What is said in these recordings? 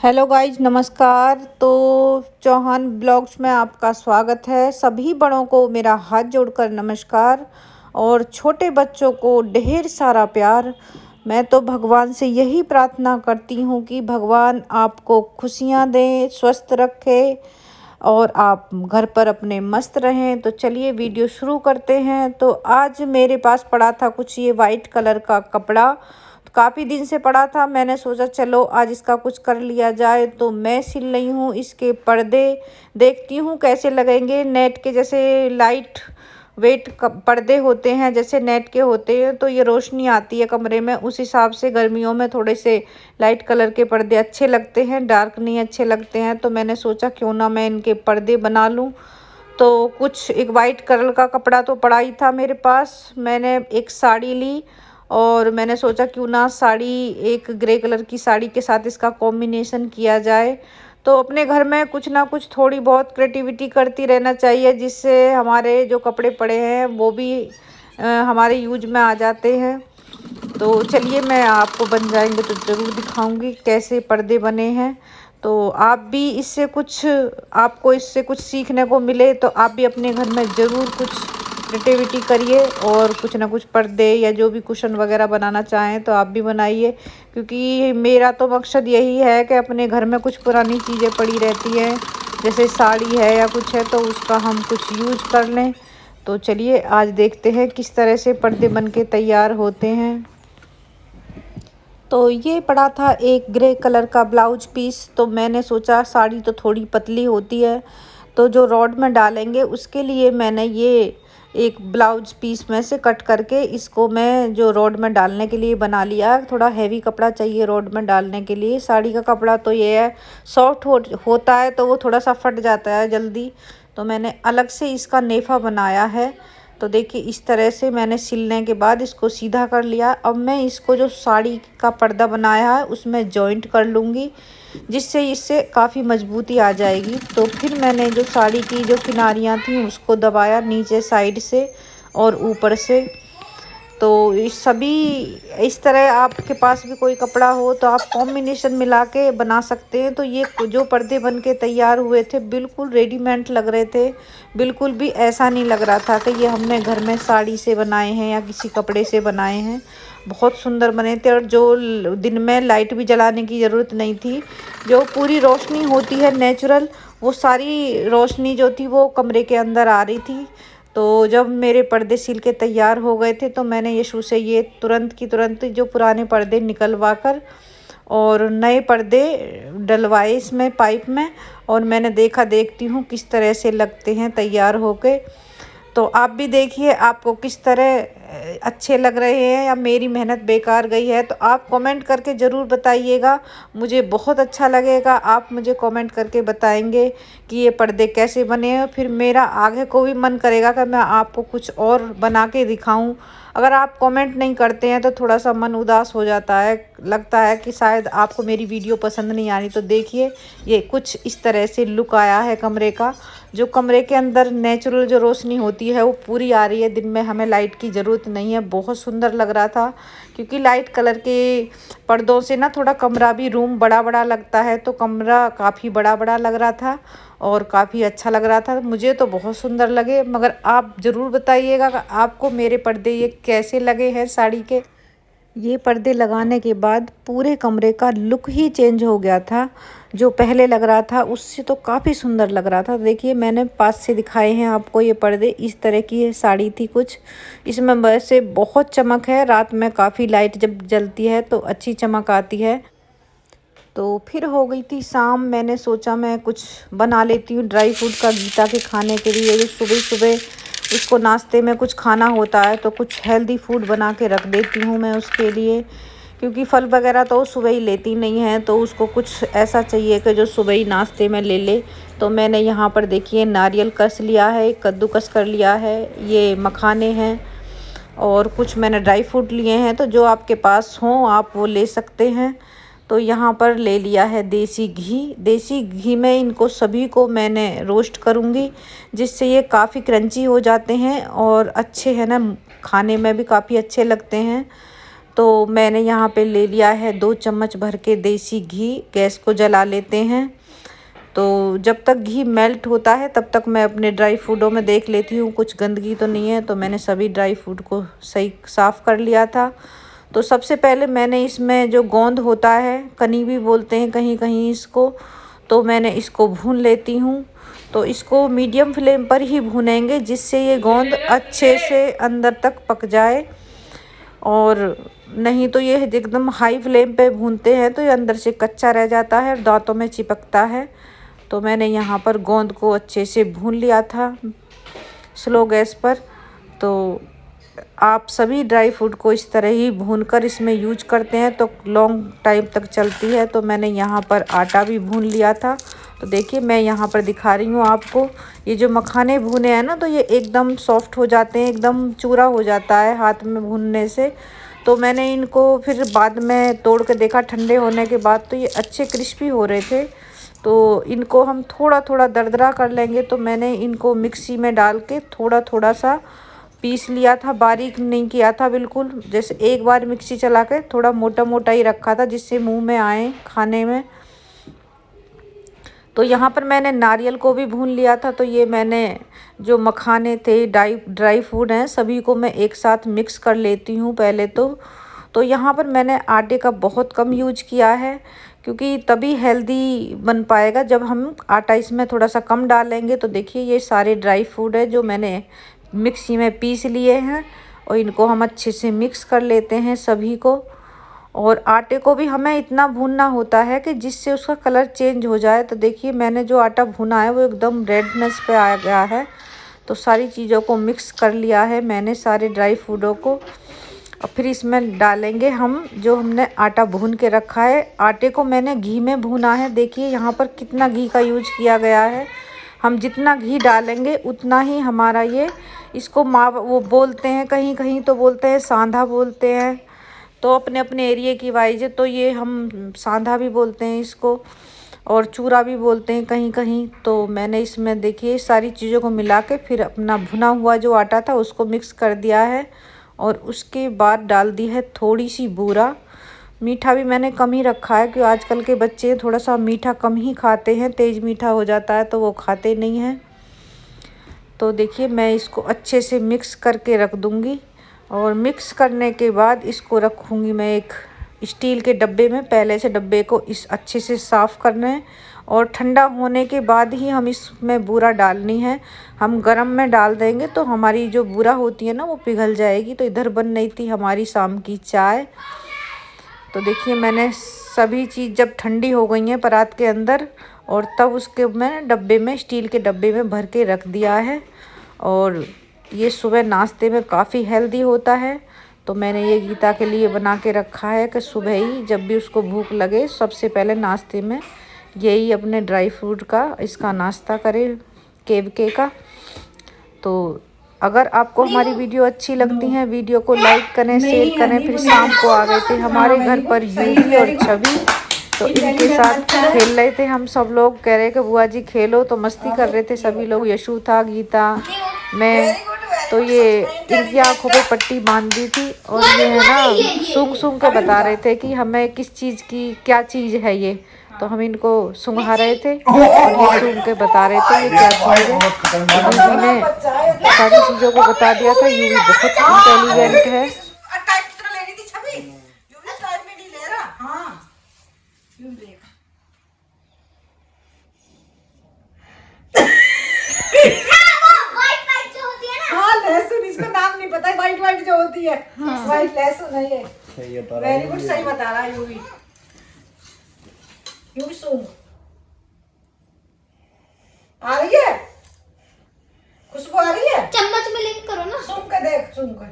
Hello guys, नमस्कार। तो Chauhan blogs में आपका स्वागत है। सभी बड़ों को मेरा हाथ जोड़कर नमस्कार और छोटे बच्चों को ढेर सारा प्यार। मैं तो भगवान से यही प्रार्थना करती हूँ कि भगवान आपको खुशियाँ दें, स्वस्थ रखे और आप घर पर अपने मस्त रहें। तो चलिए वीडियो शुरू करते हैं। तो आज मेरे पास पड़ा था कुछ ये वाइट कलर का कपड़ा, काफ़ी दिन से पड़ा था। मैंने सोचा चलो आज इसका कुछ कर लिया जाए। तो मैं सिल रही हूँ इसके पर्दे, देखती हूँ कैसे लगेंगे। नेट के जैसे लाइट वेट पर्दे होते हैं, जैसे नेट के होते हैं, तो ये रोशनी आती है कमरे में। उस हिसाब से गर्मियों में थोड़े से लाइट कलर के पर्दे अच्छे लगते हैं, डार्क नहीं अच्छे लगते हैं। तो मैंने सोचा क्यों ना मैं इनके पर्दे बना लूँ। तो कुछ एक वाइट कलर का कपड़ा तो पड़ा ही था मेरे पास। मैंने एक साड़ी ली और मैंने सोचा क्यों ना साड़ी, एक ग्रे कलर की साड़ी के साथ इसका कॉम्बिनेशन किया जाए। तो अपने घर में कुछ ना कुछ थोड़ी बहुत क्रिएटिविटी करती रहना चाहिए, जिससे हमारे जो कपड़े पड़े हैं वो भी हमारे यूज में आ जाते हैं। तो चलिए मैं आपको बन जाएंगे तो ज़रूर दिखाऊंगी कैसे पर्दे बने हैं। तो आप भी इससे कुछ, आपको इससे कुछ सीखने को मिले तो आप भी अपने घर में ज़रूर कुछ क्रिएटिविटी करिए और कुछ ना कुछ पर्दे या जो भी कुशन वगैरह बनाना चाहें तो आप भी बनाइए। क्योंकि मेरा तो मकसद यही है कि अपने घर में कुछ पुरानी चीज़ें पड़ी रहती हैं, जैसे साड़ी है या कुछ है, तो उसका हम कुछ यूज कर लें। तो चलिए आज देखते हैं किस तरह से पर्दे बन के तैयार होते हैं। तो ये पड़ा था एक ग्रे कलर का ब्लाउज पीस। तो मैंने सोचा साड़ी तो थोड़ी पतली होती है, तो जो रॉड में डालेंगे उसके लिए मैंने ये एक ब्लाउज पीस में से कट करके इसको मैं जो रॉड में डालने के लिए बना लिया। थोड़ा हैवी कपड़ा चाहिए रॉड में डालने के लिए। साड़ी का कपड़ा तो ये है सॉफ्ट होता है, तो वो थोड़ा सा फट जाता है जल्दी। तो मैंने अलग से इसका नेफा बनाया है। तो देखिए इस तरह से मैंने सिलने के बाद इसको सीधा कर लिया। अब मैं इसको जो साड़ी का पर्दा बनाया है उसमें जॉइंट कर लूँगी, जिससे इससे काफ़ी मजबूती आ जाएगी। तो फिर मैंने जो साड़ी की जो किनारियाँ थी उसको दबाया नीचे साइड से और ऊपर से। तो इस सभी इस तरह आपके पास भी कोई कपड़ा हो तो आप कॉम्बिनेशन मिला के बना सकते हैं। तो ये जो पर्दे बन के तैयार हुए थे बिल्कुल रेडीमेड लग रहे थे। बिल्कुल भी ऐसा नहीं लग रहा था कि ये हमने घर में साड़ी से बनाए हैं या किसी कपड़े से बनाए हैं। बहुत सुंदर बने थे और जो दिन में लाइट भी जलाने की ज़रूरत नहीं थी। जो पूरी रोशनी होती है नेचुरल, वो सारी रोशनी जो थी वो कमरे के अंदर आ रही थी। तो जब मेरे पर्दे सिल के तैयार हो गए थे तो मैंने यशु से ये तुरंत की तुरंत जो पुराने पर्दे निकलवा कर और नए पर्दे डलवाए इसमें पाइप में। और मैंने देखती हूँ किस तरह से लगते हैं तैयार होके। तो आप भी देखिए आपको किस तरह अच्छे लग रहे हैं या मेरी मेहनत बेकार गई है। तो आप कमेंट करके ज़रूर बताइएगा, मुझे बहुत अच्छा लगेगा। आप मुझे कमेंट करके बताएंगे कि ये पर्दे कैसे बने हैं। फिर मेरा आगे को भी मन करेगा कि मैं आपको कुछ और बना के दिखाऊं। अगर आप कमेंट नहीं करते हैं तो थोड़ा सा मन उदास हो जाता है, लगता है कि शायद आपको मेरी वीडियो पसंद नहीं आ रही। तो देखिए ये कुछ इस तरह से लुक आया है कमरे का। जो कमरे के अंदर नेचुरल जो रोशनी होती है वो पूरी आ रही है। दिन में हमें लाइट की ज़रूरत नहीं है। बहुत सुंदर लग रहा था क्योंकि लाइट कलर के पर्दों से ना थोड़ा कमरा भी रूम बड़ा बड़ा लगता है। तो कमरा काफ़ी बड़ा बड़ा लग रहा था और काफ़ी अच्छा लग रहा था। मुझे तो बहुत सुंदर लगे। मगर आप ज़रूर बताइएगा कि आपको मेरे पर्दे ये कैसे लगे हैं साड़ी के। ये पर्दे लगाने के बाद पूरे कमरे का लुक ही चेंज हो गया था। जो पहले लग रहा था उससे तो काफ़ी सुंदर लग रहा था। देखिए मैंने पास से दिखाए हैं आपको। ये पर्दे इस तरह की ये साड़ी थी कुछ। इसमें वैसे बहुत चमक है, रात में काफ़ी लाइट जब जलती है तो अच्छी चमक आती है। तो फिर हो गई थी शाम। मैंने सोचा मैं कुछ बना लेती हूँ ड्राई फ्रूट का गीता के खाने के लिए। जो सुबह सुबह उसको नाश्ते में कुछ खाना होता है तो कुछ हेल्दी फूड बना के रख देती हूँ मैं उसके लिए। क्योंकि फल वगैरह तो सुबह ही लेती नहीं है, तो उसको कुछ ऐसा चाहिए कि जो सुबह ही नाश्ते में ले ले। तो मैंने यहाँ पर देखिए नारियल कस लिया है, कद्दूकस कर लिया है, ये मखाने हैं और कुछ मैंने ड्राई फ्रूट लिए हैं। तो जो आपके पास हों आप वो ले सकते हैं। तो यहाँ पर ले लिया है देसी घी। देसी घी में इनको सभी को मैंने रोस्ट करूँगी, जिससे ये काफ़ी क्रंची हो जाते हैं और अच्छे हैं ना, खाने में भी काफ़ी अच्छे लगते हैं। तो मैंने यहाँ पे ले लिया है 2 चम्मच भर के देसी घी। गैस को जला लेते हैं। तो जब तक घी मेल्ट होता है तब तक मैं अपने ड्राई फ्रूटों में देख लेती हूँ कुछ गंदगी तो नहीं है। तो मैंने सभी ड्राई फ्रूट को सही साफ़ कर लिया था। तो सबसे पहले मैंने इसमें जो गोंद होता है, कनी भी बोलते हैं कहीं कहीं इसको, तो मैंने इसको भून लेती हूँ। तो इसको मीडियम फ्लेम पर ही भूनेंगे जिससे ये गोंद अच्छे से अंदर तक पक जाए। और नहीं तो ये एकदम हाई फ्लेम पे भूनते हैं तो ये अंदर से कच्चा रह जाता है, दांतों में चिपकता है। तो मैंने यहाँ पर गोंद को अच्छे से भून लिया था स्लो गैस पर। तो आप सभी ड्राई फ्रूट को इस तरह ही भूनकर इसमें यूज करते हैं तो लॉन्ग टाइम तक चलती है। तो मैंने यहाँ पर आटा भी भून लिया था। तो देखिए मैं यहाँ पर दिखा रही हूँ आपको, ये जो मखाने भुने हैं ना तो ये एकदम सॉफ्ट हो जाते हैं, एकदम चूरा हो जाता है हाथ में भूनने से। तो मैंने इनको फिर बाद में तोड़ के देखा ठंडे होने के बाद, तो ये अच्छे क्रिस्पी हो रहे थे। तो इनको हम थोड़ा थोड़ा दरदरा कर लेंगे। तो मैंने इनको मिक्सी में डाल के थोड़ा थोड़ा सा पीस लिया था, बारीक नहीं किया था बिल्कुल। जैसे एक बार मिक्सी चला के थोड़ा मोटा मोटा ही रखा था जिससे मुंह में आए खाने में। तो यहाँ पर मैंने नारियल को भी भून लिया था। तो ये मैंने जो मखाने थे, ड्राई फ्रूट हैं, सभी को मैं एक साथ मिक्स कर लेती हूँ पहले तो यहाँ पर मैंने आटे का बहुत कम यूज किया है क्योंकि तभी हेल्दी बन पाएगा जब हम आटा इसमें थोड़ा सा कम डालेंगे। तो देखिए ये सारे ड्राई फ्रूट है जो मैंने मिक्सी में पीस लिए हैं और इनको हम अच्छे से मिक्स कर लेते हैं सभी को। और आटे को भी हमें इतना भूनना होता है कि जिससे उसका कलर चेंज हो जाए। तो देखिए मैंने जो आटा भुना है वो एकदम रेडनेस पे आ गया है। तो सारी चीज़ों को मिक्स कर लिया है मैंने, सारे ड्राई फ्रूटों को। और फिर इसमें डालेंगे हम जो हमने आटा भून के रखा है। आटे को मैंने घी में भूना है। देखिए यहाँ पर कितना घी का यूज किया गया है। हम जितना घी डालेंगे उतना ही हमारा ये, इसको वो बोलते हैं कहीं कहीं तो बोलते हैं सांधा बोलते हैं, तो अपने अपने एरिया की वाइज। तो ये हम सांधा भी बोलते हैं इसको और चूरा भी बोलते हैं कहीं कहीं। तो मैंने इसमें देखिए सारी चीज़ों को मिला के फिर अपना भुना हुआ जो आटा था उसको मिक्स कर दिया है। और उसके बाद डाल दी है थोड़ी सी बूरा। मीठा भी मैंने कम ही रखा है क्योंकि आजकल के बच्चे थोड़ा सा मीठा कम ही खाते हैं, तेज़ मीठा हो जाता है तो वो खाते नहीं हैं। तो देखिए मैं इसको अच्छे से मिक्स करके रख दूँगी। और मिक्स करने के बाद इसको रखूँगी मैं एक स्टील के डब्बे में। पहले से डब्बे को इस अच्छे से साफ़ करना है और ठंडा होने के बाद ही हम इसमें बूरा डालनी है। हम गरम में डाल देंगे तो हमारी जो बूरा होती है ना वो पिघल जाएगी। तो इधर बन रही थी हमारी शाम की चाय। तो देखिए मैंने सभी चीज़ जब ठंडी हो गई हैं परात के अंदर और तब उसके मैं डब्बे में, स्टील के डब्बे में भर के रख दिया है। और ये सुबह नाश्ते में काफ़ी हेल्दी होता है। तो मैंने ये गीता के लिए बना के रखा है कि सुबह ही जब भी उसको भूख लगे सबसे पहले नाश्ते में यही अपने ड्राई फ्रूट का इसका नाश्ता करे, केवके का। तो अगर आपको हमारी वीडियो अच्छी लगती है वीडियो को लाइक करें, शेयर करें। फिर शाम को आ गए थे हमारे घर पर यूवी और छवि, तो इनके साथ खेल रहे थे हम सब लोग। कह रहे कि बुआ जी खेलो, तो मस्ती कर रहे थे सभी लोग। यशु था, गीता, मैं। तो ये इनकी आंखों पे पट्टी बांध दी थी और ये है ना सूंघ सूंघ के बता रहे थे कि हमें किस चीज़ की क्या चीज़ है ये। तो हम इनको सूंघा रहे थे और ये सूंघ के बता रहे थे ये क्या चीज़ है। यूवी ने सारी चीज़ों को बता दिया था। यूवी बहुत इंटेलिजेंट है। इसका नाम नहीं पता, वाइट वाइट जो होती है, वाइट लहसुन है ये। वेरी गुड, सही बता रहा है यूवी। यूवी सूंघ आ रही है, खुशबू आ रही है। चम्मच में लेके करो ना, सूंघ के देख, सूंघ के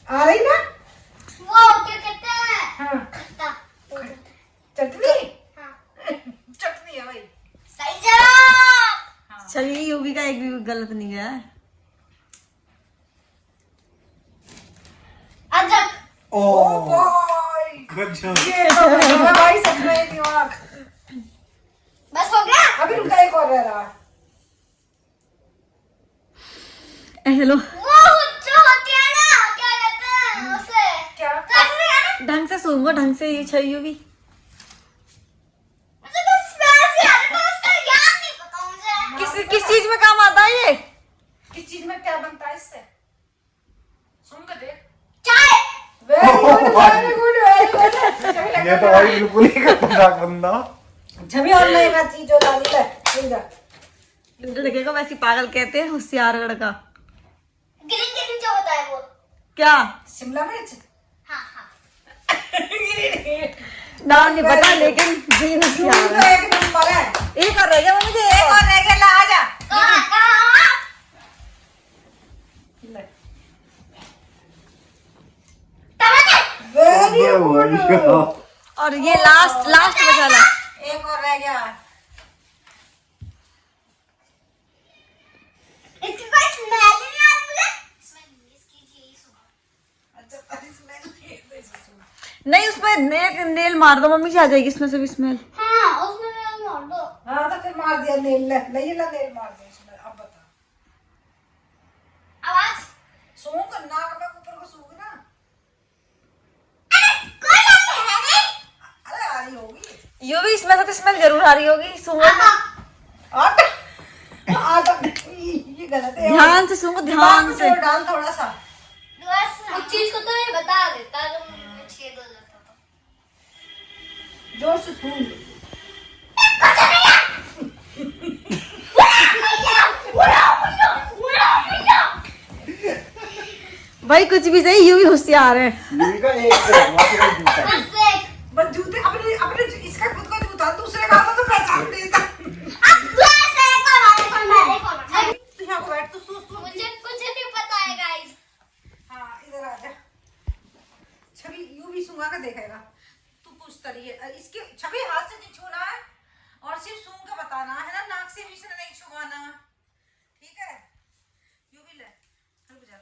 आ रही ना। वो क्या कहते हैं? हाँ, खट्टा। चटनी। हाँ। चटनी है भाई। सही जवाब। चलिए यूवी का एक भी गलत नहीं गया है। अदरक। ओ भाई ये तो भाई सच में दिमाग। बस हो गया। अभी रुका, एक और रह रहा है। हेलो वो जो ढंग से सूंघो, ढंग से ये चाहिए भी। मुझे तो स्मेल से आ रहा है, उसका याद नहीं पता मुझे। किस चीज में काम आता है ये? किस चीज में क्या बनता है इससे? सुन के देख। चाय। Very good, very good, very good. ये तो भाई बिल्कुल ही खतरनाक बंदा। छवि और नएगा चीज जो डाली ले इधर। लड़के को वैसे पागल कहते हैं, होशियार लड़का। ग्रीन ग्रीन जो होता है वो। क्या शिमला मिर्च। हाँ हाँ। नाम नहीं पता, लेकिन ग्रीन तो होशियार है। एक नंबर है। एक और रह गया मुझे, एक और रह गया, ला आजा। कहाँ? ले। टमाटर। Very good. और ये लास्ट बचा ला। एक और रह गया। इसकी कोई स्मेल ही नहीं आ रही मुझे। स्मेल नहीं, इसकी यही सुगंध। अच्छा इसमें नहीं, उसमें नेल मार दो, मम्मी से आ जाएगी इसमें से भी स्मेल। हाँ, उसमें मेरा मार दो। हाँ तो फिर मार दिया नेल। ले ये ला नेल मार दिया इसमें। अब बता। आवाज। सूंघ नाक में ऊपर को सूंघ ना। कोई नहीं है नहीं। अरे आ रही होगी। यो भी इसमें से तो स्मेल जरूर आ रही होगी, सूंघो। आटा आटा ये गलत है। ध्यान से सूंघो, ध्यान से। जोर डाल थोड़ा सा। बस उस चीज को तो ये बता देता जो मुझे छेद हो जाता था। जोर से सूंघ। भाई कुछ भी सही, यू भी होशियार है। ये का एक जूता। बस एक। बस जूते अपने अपने इसका खुद का जूता दूसरे का तो पहचान नहीं था। अब बस एक और वाले को मैं देखो। तू यहाँ को बैठ। तू सूंघ। मुझे कुछ नहीं पता है गाइस। हाँ इधर आ जा। छवि यूं भी सूंघा के देखेगा। तू पूछता रही है इसके। छवि हाथ से नहीं छूना है और सिर्फ सूंघ के बताना है ना, नाक से भी से नहीं छुआना। ठीक है? यूं भी ले। रुक जा।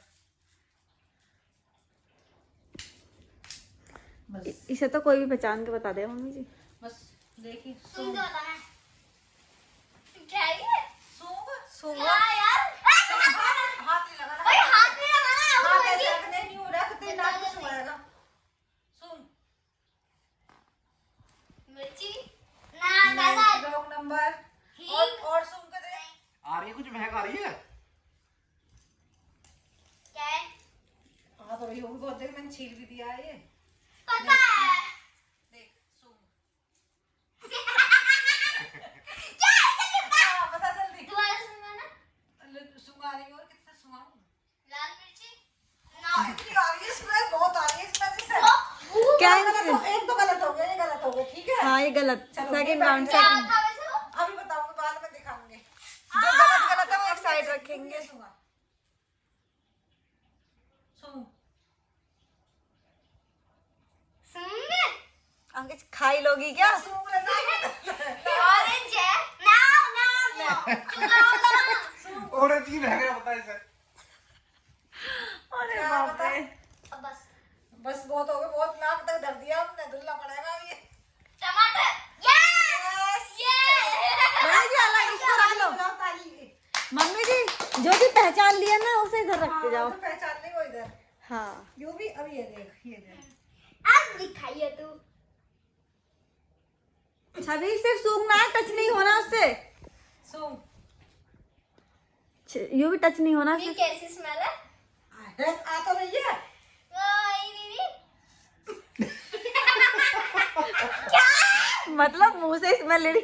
बस इसे तो कोई भी पहचान के बता दे मम्मी जी। बस देखिए। सुन के बताना है। क्या है ये? सूंघ। क्या यार? हाथ नहीं लगाना। ओए हाथ नहीं लगाना। हाथ वो ऐसे ये- रखने नहीं हो रहा तो तेरे नाक में छुआएगा। सूंघ। मिर्ची। ना दादा। Wrong number. हींग। और सूंघ के दे। आ रही है, कुछ महक आ रही है। क्या है? हाँ तो रही होगी बहुत देर। मैंने छील भी दिया है ये। पता है। देख सूंघ। क्या है ये? हाँ, बता जल्दी। दोबारा सुनना ना। सूंघा रही हो और कितना सूंघाऊं? लाल मिर्ची। ना। कितनी आ रही है इसमें? बहुत आ रही है इसमें से। क्या है गलत इसमें? हो- एक तो गलत हो गया, ये गलत हो गया। ठीक है? हाँ ये गलत। चलो, सेकंड ये राउंड क्या सेकंड। था वैसे वो? अभी बताऊंगी, बाद में दिखाऊंगे। जो गलत है वो एक साइड रखेंगे। सूंघा। सूंघ। सुन। आगे खाई लोगी क्या? सूंघ लेना। ऑरेंज है। ना। सुनो। और जी महक रहा पता है इसे। अरे क्या बाप बता? रे। अब बस। बस बहुत हो गया। बहुत नाक तक धर दिया हमने। धुलना पड़ेगा अब ये। टमाटर। यस। मम्मी जी अलग इसको रख लो। बुलाओ ताली। मम्मी जी जो भी पहचान लिया ना उसे इधर रख के जाओ। तो पहचान नहीं वो इधर। हाँ यूं भी। अब ये देख, ये देख। अब दिखाइए तू। छवि सिर्फ सूंघना है, टच नहीं होना उससे। सूंघ। यू भी टच नहीं होना ये सिर्फ। कैसी स्मेल है? आ तो रही है। मतलब मुंह से स्मेल ले रही।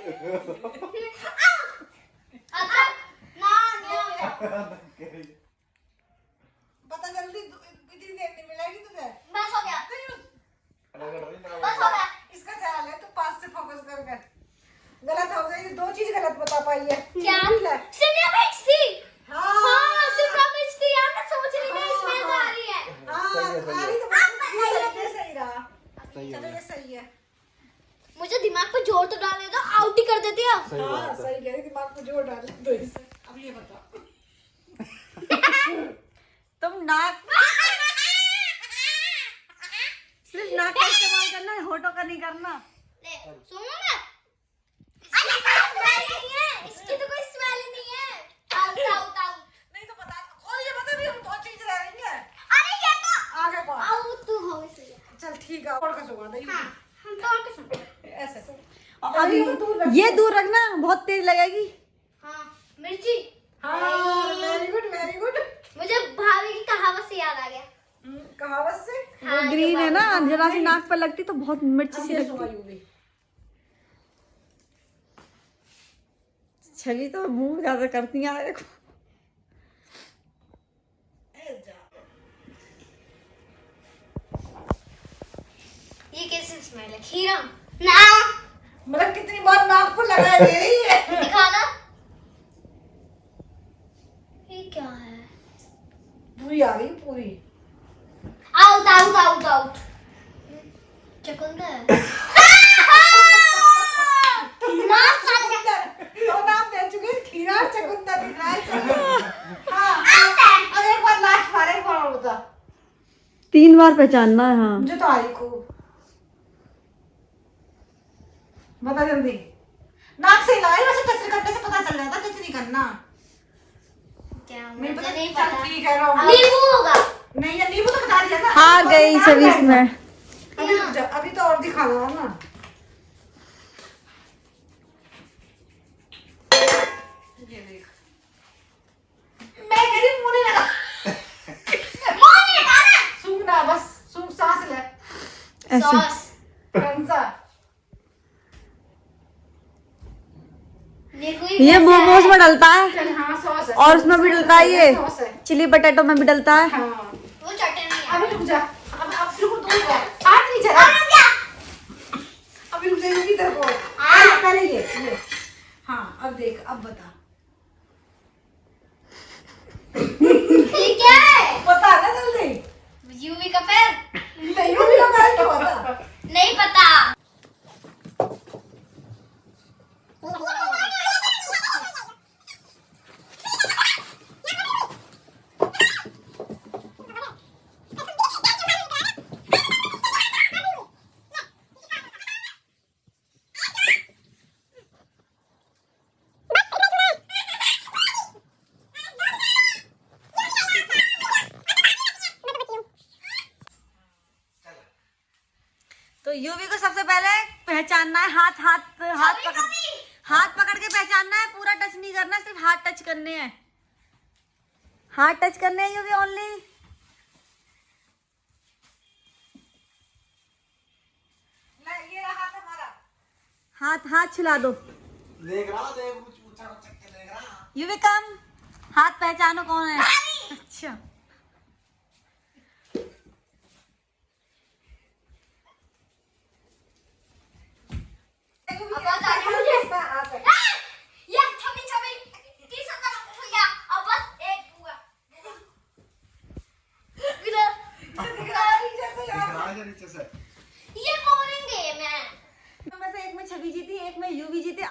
पता जल्दी। इतनी देर नहीं मिलेगी तुझे। बस हो गया। बस हो गया। इसका चाल है। तू पास से फोकस कर कर। गलत हो गई। दो चीज गलत बता पाई है। क्या? ले। शिमला मिर्च थी। हाँ हाँ, शिमला मिर्च थी यार। मैं सोच रही थी स्मेल आ रही है। हाँ, आ रही तो बस। ये सही रहा। चलो ये सही है। मुझे दिमाग पे जोर तो डाले तो आउट ही कर देती है। हाँ सही कह रही। दिमाग में जोर डाल दो इसे। अब ये बता। तुम नाक सिर्फ नाक का इस्तेमाल करना है, होठों का नहीं करना। ले, सुनो ना। इसकी कोई स्मेल नहीं है। इसकी तो कोई स्मेल ही नहीं है। Out out out. नहीं तो बता। खोल ये बता भी। हम बहुत चीज रह रही है। अरे ये तो आगे बढ़। आउट तो हो इसलिए। चल ठीक है, और का सुगा दे हाँ हम तो और के सुन ऐसे। और अभी ये दूर रखना, बहुत तेज लगेगी। हाँ मिर्ची। हाँ वेरी गुड वेरी गुड। मुझे भाभी की कहावत से याद आ गया। कहावत से वो ग्रीन है ना, जरा सी नाक पर लगती तो बहुत मिर्ची सी ये सुगा लगती। यूवी। छवि तो मुंह ज्यादा करती है, देखो। ये कैसी स्मेल है? खीरा ना मतलब कितनी बार नाक पर लगा दे रही है। दिखाना। ये क्या है? पूरी आ गई पूरी। Out out out out. चुकंदर। ना साला। तो नाम दे चुके हैं, खीरा और चकुंदर दिख रहा है। हाँ अब एक बार लास्ट बार एक बार और बता। 3 बार पहचानना है। हाँ मुझे तो आ रही को बता जल्दी। नाक से लगाई, वैसे टच करने से पता चल जाता, टच नहीं करना। क्या नहीं मुझे पता। नहीं चल पता। ठीक है रो। नींबू होगा। नहीं ये नींबू तो बता दिया ना। आ गई छवि इसमें। अभी रुक जा, अभी तो और दिखा रहा हूँ ना। ये देख, मैं कह रही मुंह नहीं लगा। मुंह नहीं लगाना। सूंघना बस, सूंघ सांस ले। ऐसे सॉस। कौन सा? ये मोमोज में डलता है, चल हाँ सॉस है। और उसमें भी डलता है, ये सॉस है। चिली पटेटो में भी डलता है। हाँ वो चटनी है। अभी रुक जा, अब रुक दूर जा, हाथ नहीं चला। अभी रुक जा, रुक इधर को। पहले ये हाँ अब देख, अब बता। ये क्या है? बता ना जल्दी। यूवी का पैर। नहीं वो भी लगा क्यों बता। नहीं पता। तो यूवी को सबसे पहले पहचानना है, हाथ पकड़ के पहचानना है, पूरा टच नहीं करना, सिर्फ हाथ टच करने हैं। हाथ टच करने हैं यूवी ओनली। ये रहा हाथ हमारा। हाथ छुला दो। देख रहा देख ऊंचा चक के देख रहा। यूवी कम, हाथ पहचानो कौन है। अच्छा ये छवि छवि 30 अंदर हो गया। अब बस एक हुआ। नीचे से ये बोरिंग गेम है। में से एक में छवि जीती, एक में यूवी जीती।